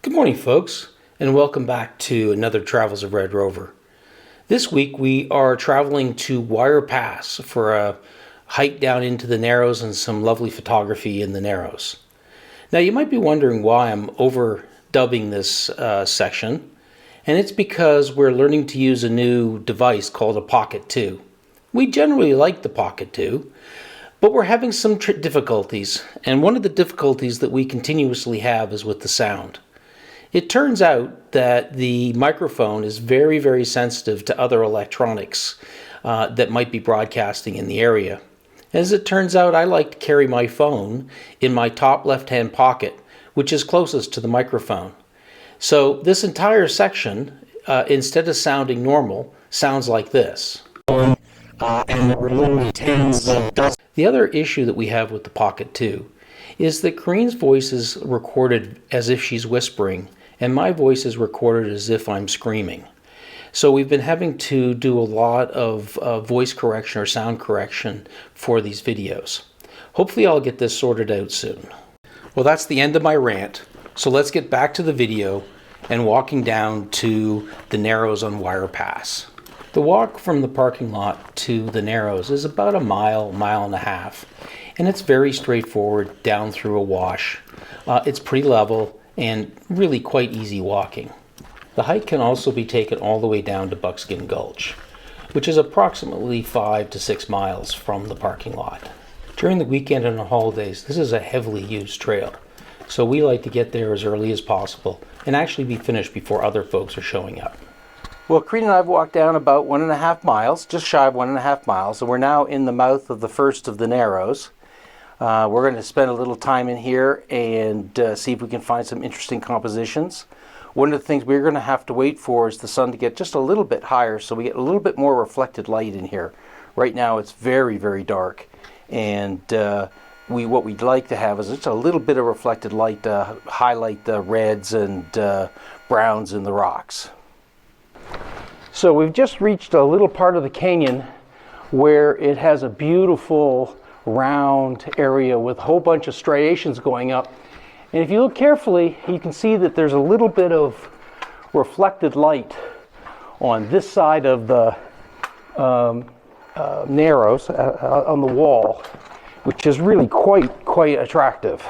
Good morning, folks, and welcome back to another Travels of Red Rover. This week we are traveling to Wire Pass for a hike down into the Narrows and some lovely photography in the Narrows. Now you might be wondering why I'm overdubbing this section, and it's because we're learning to use a new device called a Pocket 2. We generally like the Pocket 2, but we're having some difficulties, and one of the difficulties that we continuously have is with the sound. It turns out that the microphone is very, very sensitive to other electronics that might be broadcasting in the area. As it turns out, I like to carry my phone in my top left-hand pocket, which is closest to the microphone. So this entire section, instead of sounding normal, sounds like this. And there were literally tens of dozens. The other issue that we have with the Pocket 2 is that Corinne's voice is recorded as if she's whispering, and my voice is recorded as if I'm screaming. So we've been having to do a lot of voice correction or sound correction for these videos. Hopefully I'll get this sorted out soon. Well, that's the end of my rant, so let's get back to the video and walking down to the Narrows on Wire Pass. The walk from the parking lot to the Narrows is about a mile and a half, and it's very straightforward down through a wash. It's pretty level and really quite easy walking. The hike can also be taken all the way down to Buckskin Gulch, which is approximately 5 to 6 miles from the parking lot. During the weekend and the holidays, this is a heavily used trail, so we like to get there as early as possible and actually be finished before other folks are showing up. Well, Corinne and I have walked down about 1.5 miles, just shy of 1.5 miles, and we're now in the mouth of the first of the Narrows. We're going to spend a little time in here and see if we can find some interesting compositions. One of the things we're going to have to wait for is the sun to get just a little bit higher so we get a little bit more reflected light in here. Right now it's very, very dark, and what we'd like to have is just a little bit of reflected light to highlight the reds and browns in the rocks. So we've just reached a little part of the canyon where it has a beautiful round area with a whole bunch of striations going up, and if you look carefully you can see that there's a little bit of reflected light on this side of the Narrows on the wall, which is really quite attractive.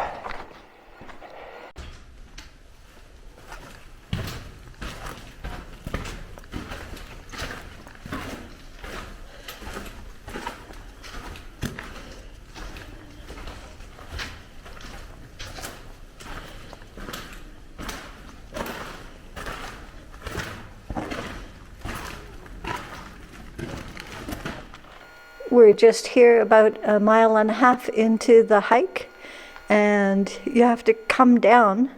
We're just here about 1.5 miles into the hike, and you have to come down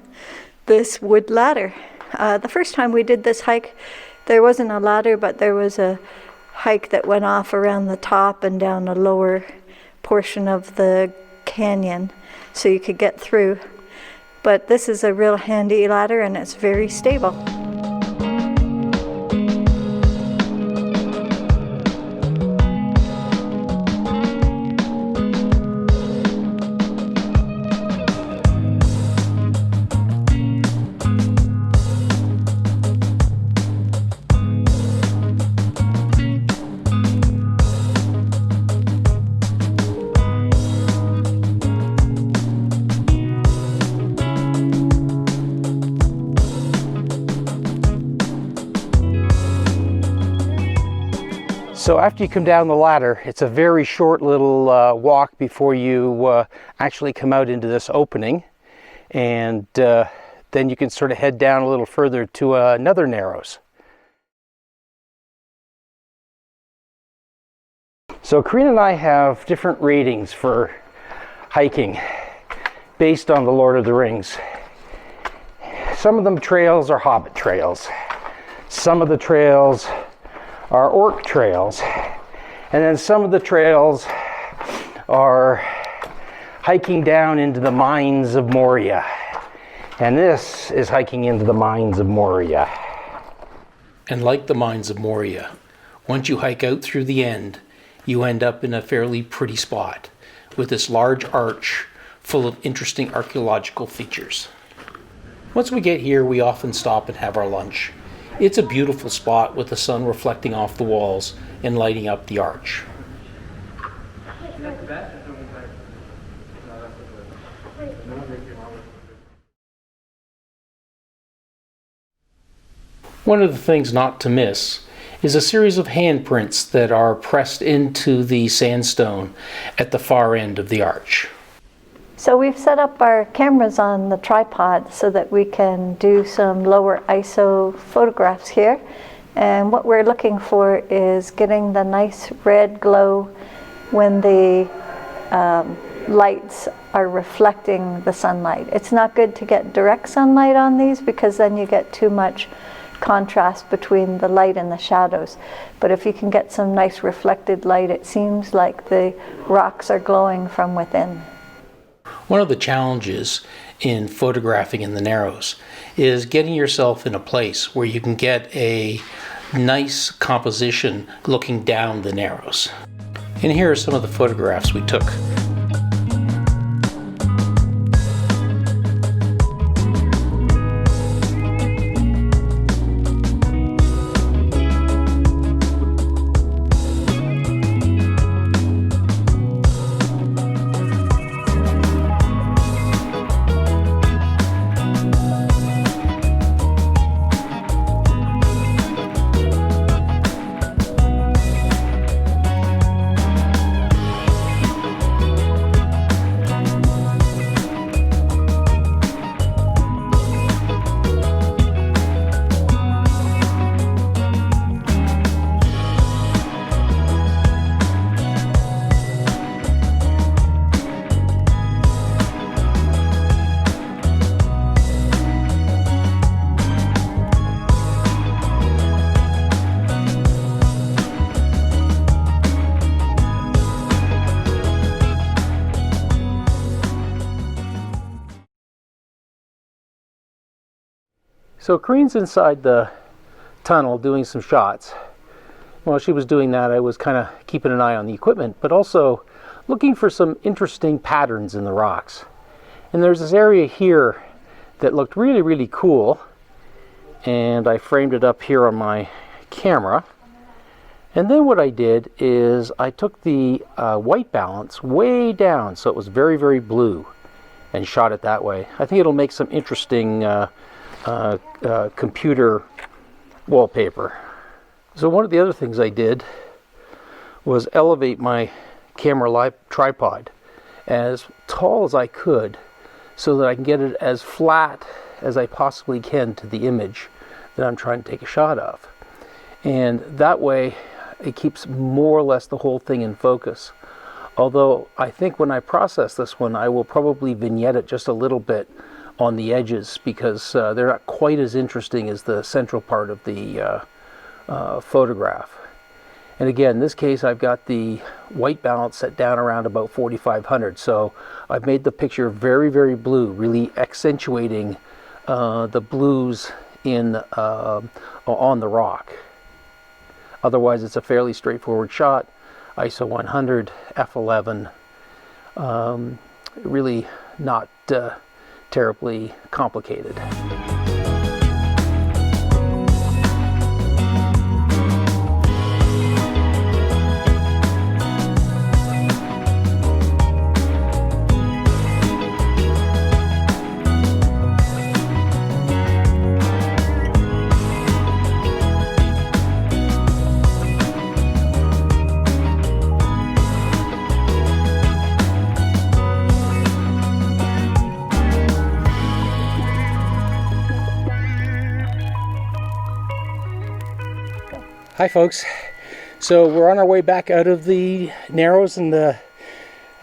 this wood ladder. The first time we did this hike, there wasn't a ladder, but there was a hike that went off around the top and down a lower portion of the canyon, so you could get through. But this is a real handy ladder, and it's very stable. So after you come down the ladder, it's a very short little walk before you actually come out into this opening, and then you can sort of head down a little further to another Narrows. So Corinne and I have different ratings for hiking based on the Lord of the Rings. Some of them trails are Hobbit trails. Some of the trails are orc trails, and then some of the trails are hiking down into the mines of Moria, and this is hiking into the mines of Moria. And like the mines of Moria, once you hike out through the end, you end up in a fairly pretty spot with this large arch full of interesting archaeological features. Once we get here, we often stop and have our lunch. It's a beautiful spot with the sun reflecting off the walls and lighting up the arch. One of the things not to miss is a series of handprints that are pressed into the sandstone at the far end of the arch. So we've set up our cameras on the tripod so that we can do some lower ISO photographs here. And what we're looking for is getting the nice red glow when the lights are reflecting the sunlight. It's not good to get direct sunlight on these because then you get too much contrast between the light and the shadows. But if you can get some nice reflected light, it seems like the rocks are glowing from within. One of the challenges in photographing in the Narrows is getting yourself in a place where you can get a nice composition looking down the Narrows. And here are some of the photographs we took. So Corinne's inside the tunnel doing some shots. While she was doing that, I was kind of keeping an eye on the equipment, but also looking for some interesting patterns in the rocks. And there's this area here that looked really, really cool, and I framed it up here on my camera. And then what I did is I took the white balance way down so it was very, very blue and shot it that way. I think it'll make some interesting computer wallpaper. So one of the other things I did was elevate my camera tripod as tall as I could so that I can get it as flat as I possibly can to the image that I'm trying to take a shot of. And that way it keeps more or less the whole thing in focus. Although I think when I process this one, I will probably vignette it just a little bit on the edges because they're not quite as interesting as the central part of the photograph. And again, in this case, I've got the white balance set down around about 4500. So I've made the picture very, very blue, really accentuating the blues in on the rock. Otherwise, it's a fairly straightforward shot. ISO 100, f11, really not terribly complicated. Hi folks, so we're on our way back out of the Narrows and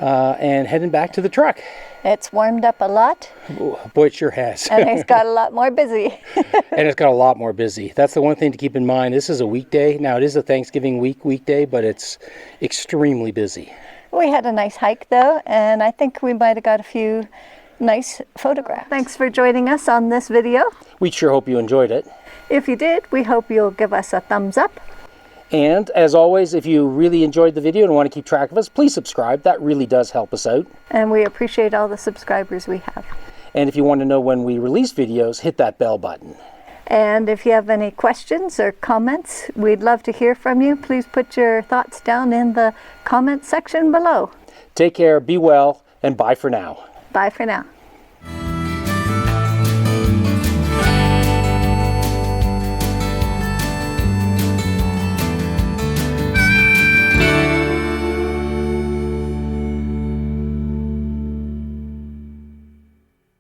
heading back to the truck. It's warmed up a lot. Ooh, boy, it sure has. And it's got a lot more busy. And it's got a lot more busy. That's the one thing to keep in mind. This is a weekday. Now it is a Thanksgiving weekday, but it's extremely busy. We had a nice hike though, and I think we might have got a few nice photographs. Thanks for joining us on this video. We sure hope you enjoyed it. If you did, we hope you'll give us a thumbs up. And as always, if you really enjoyed the video and want to keep track of us, please subscribe. That really does help us out. And we appreciate all the subscribers we have. And if you want to know when we release videos, hit that bell button. And if you have any questions or comments, we'd love to hear from you. Please put your thoughts down in the comment section below. Take care, be well, and bye for now. Bye for now.